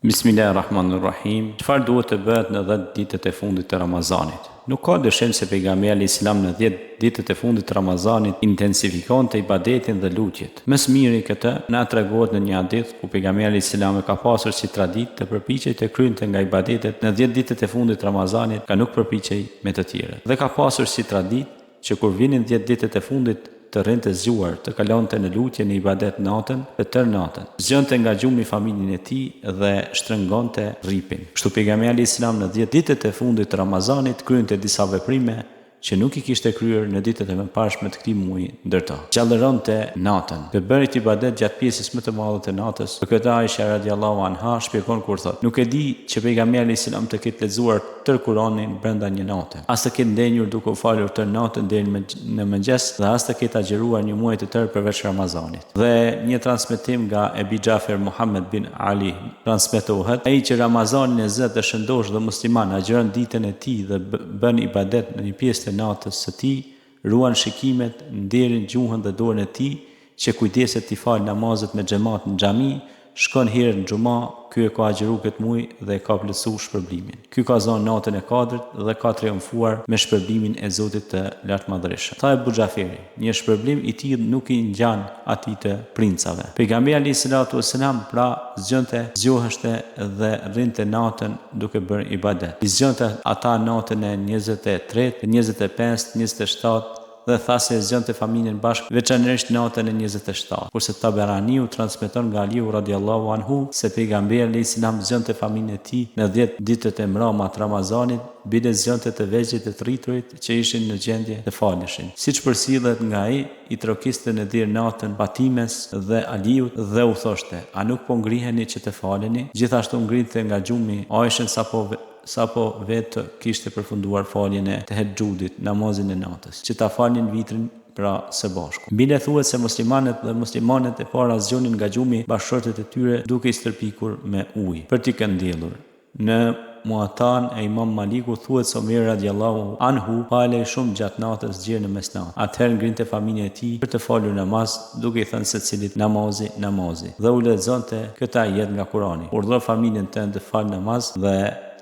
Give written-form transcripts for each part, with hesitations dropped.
Bismillahirrahmanirrahim. Çfarë duhet të bëhet në 10 ditët e fundit të Ramazanit? Nuk ka dyshim se pejgamberi alayhis salam në 10 ditët e fundit të Ramazanit intensifikonte ibadetin dhe lutjet. Më së miri këtë na tregohet në një hadith ku pejgamberi alayhis salam ka pasur si traditë të përpiqej të kryente nga ibadetet në 10 ditët e fundit të Ramazanit, ka nuk përpiqej me të tjerët. Dhe ka pasur si traditë që kur vinin 10 ditët e fundit të rrinte zgjuar, të kalonte në lutje në ibadet natën dhe tërë natën. Zgjonte nga gjumi familjen e tij dhe shtrëngonte rripin. Kështu pejgamberi alayhis salam në 10 ditët e fundit të Ramazanit kryente disa veprime që nuk i kishte kryer në ditët e mëparshme të këtij muaji, ndërto gjallëronte natën. Dhe bëri ibadet gjatë pjesës më të madhe të natës. Për këtë Aisha radhiyallahu anha shpjegon kur thotë: "Nuk e di që pejgamberi alayhis salam të ketë lexuar tërë Kur'anin brenda një nate, as të ketë ndenjur duke u falur tërë natën deri në mëngjes dhe as të ketë agjëruar një muaj të tërë përveç Ramazanit." Dhe një transmetim nga Ebi Xhafer Muhammad bin Ali transmetohet: "Ai që Ramazanin e zë dhe shëndosh dhe musliman agjëron ditën e tij dhe bën ibadet në një pjesë të natës së tij, ruan shikimet, nderin gjuhën dhe dorën e tij, që kujdeset t'i falë namazet me xhamat në xhami, shkon herë në xhuma, ky e ka agjëru këtë muaj dhe e ka plotësuar shpërblimin. Ky ka zonë natën e Kadrit dhe ka triumfuar me shpërblimin e Zotit të Lartmadhërisht." Tha Ebu Xhaferi: "Një shpërblim i tillë nuk i ngjan atij të princave." Pejgamberi alayhis salam pra zgjoheshte dhe rrinte natën duke bërë ibadet. I zgjonte ata natën e 23, 25, 27 dhe tha se e zgjonte familjen bashkë veçanërisht natën e 27. Kurse Taberaniu transmeton nga Aliu radhiyallahu anhu se pejgamberi alayhis salam zgjonte familjen e tij në 10 ditët e mroma të Ramazanit, bile zgjonte të vegjëlit e të rriturit që ishin në gjendje të faleshin. Siç përsillet nga ai, i trokiste në dir natën Fatimes dhe Aliut dhe u thoshte: "A nuk po ngriheni që të faleni?" Gjithashtu ngrihte nga gjumi Aishën sapo vetë kishte përfunduar faljen e Tehexhudit, namazin e natës, që ta falnin vitrin pra së bashku. Bile thuhet se muslimanët e para zgjonin nga gjumi bashkëshortet e tyre duke i stërpikur me ujë për t'i këndellur. Në Muatan e Imam Maliku thuhet se Omer radhiyallahu anhu falej shumë gjatë natës gjerë në mesnatë. Atëherë ngrinte familjen e tij për të falur namaz, duke i thënë secilit namazi, dhe u lexonte këtë ajet nga Kurani: "Urdhëro familjen tënde të fal namaz dhe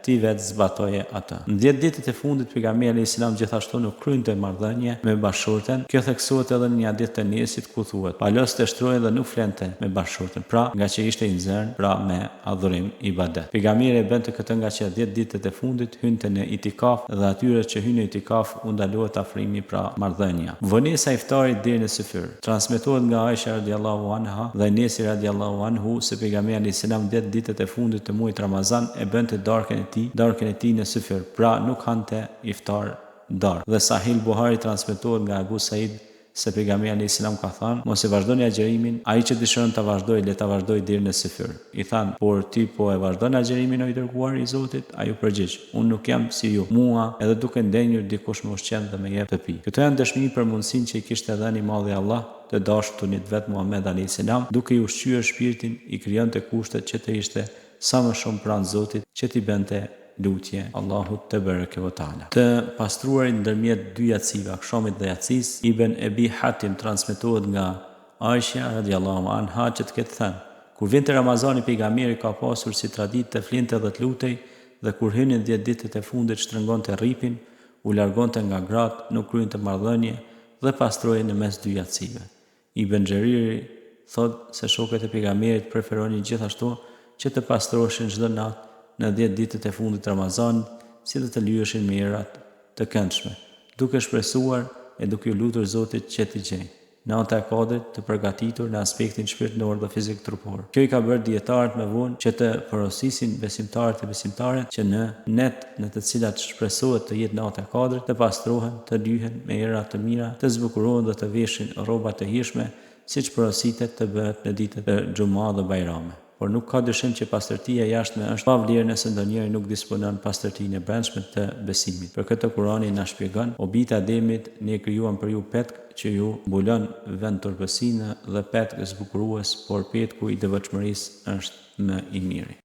ti vetë zbatoje atë." Në 10 ditët e fundit pejgamberi alayhis salam gjithashtu nuk kryente marrëdhënie me bashkëshorten. Kjo theksohet edhe në një hadith të Enesit ku thuhet: "Palos të shtrohej dhe nuk flente me bashkëshorten, pra nga që ishte i nxjerrë, pra me adhurim ibadet." Pejgamberi e bënte këtë nga që 10 ditët e fundit hynte në itikaf dhe atyre që hynë në itikaf u ndalohet afrimi pra marrëdhënia. Vonesa e iftarit deri në syfyr. Transmetohet nga Aisha radhiyallahu anha dhe Enesi radhiyallahu anhu se pejgamberi alayhis salam 10 ditët e fundit të muajit Ramazan e bënte darkën e tij në syfyr, pra nuk hante iftar darkë. Dhe Sahih Buhari transmetohet nga Abu Said se pejgamberi alayhis salam ka thënë: "Mos e vazhdoni agjërimin, ai që dëshiron ta vazhdojë le ta vazhdojë deri në syfyr." I thanë: "Por ti po e vazhdon agjërimin o i dërguar i Zotit?" Ai u përgjigj: "Unë nuk jam si ju, mua edhe duke ndenjur dikush më ushqen dhe më jep të pi." Këto janë dëshmi për mundësinë që i kishte dhënë i Madhi Allah të dashurtunit vet Muhammed alayhis salam, duke i ushqyer shpirtin, i krijonte kushtet që të ishte sa më shumë pranë Zotit, që t'i bente lutje Allahut te bareke ve taala. Të pastruarin ndërmjet dy jacive, akşamit dhe jacis, Ibn Ebi Hatim transmetohet nga Aisha radhiyallahu anha që të ketë thënë: "Kur vinte Ramazani pejgamberi ka pasur si traditë të flinte dhe të lutej, dhe kur hynin 10 ditët e fundit shtrëngonte rripin, u largonte nga gratë, nuk kryente marrëdhënie dhe pastroi në mes dy jacive." Ibn Xheriri thot se shokët e pejgamberit preferonin gjithashtu që të pastroheshin çdo natë në 10 ditët e fundit të Ramazanit, si dhe të lyheshin me erat të këndshme, duke shpresuar e duke u lutur Zotit që t'i gjejë nata e Kadrit të përgatitur në aspektin shpirtëror dhe fizik trupor. Kjo i ka bërë dietarët me vonë që të porosisin besimtarët e besimtaret që në net në të cilat shpresohet të jetë nata e Kadrit, të pastrohen, të lyhen me era të mira, të zbukurohen dhe të veshin rroba të hijshme, siç porositet të bëhet në ditët e Xhuма dhe Bajrame. Por nuk ka dyshim që pastërtia e jashtme është pa vlerë nëse ndonjëri nuk disponon pastërtinë e brendshme të besimit. Për këtë Kurani na shpjegon: "O bijtë e Ademit, ne krijuam për ju petk që ju mbulon vend turpësinë dhe petk zbukurues, por petku i devotshmërisë është më i miri."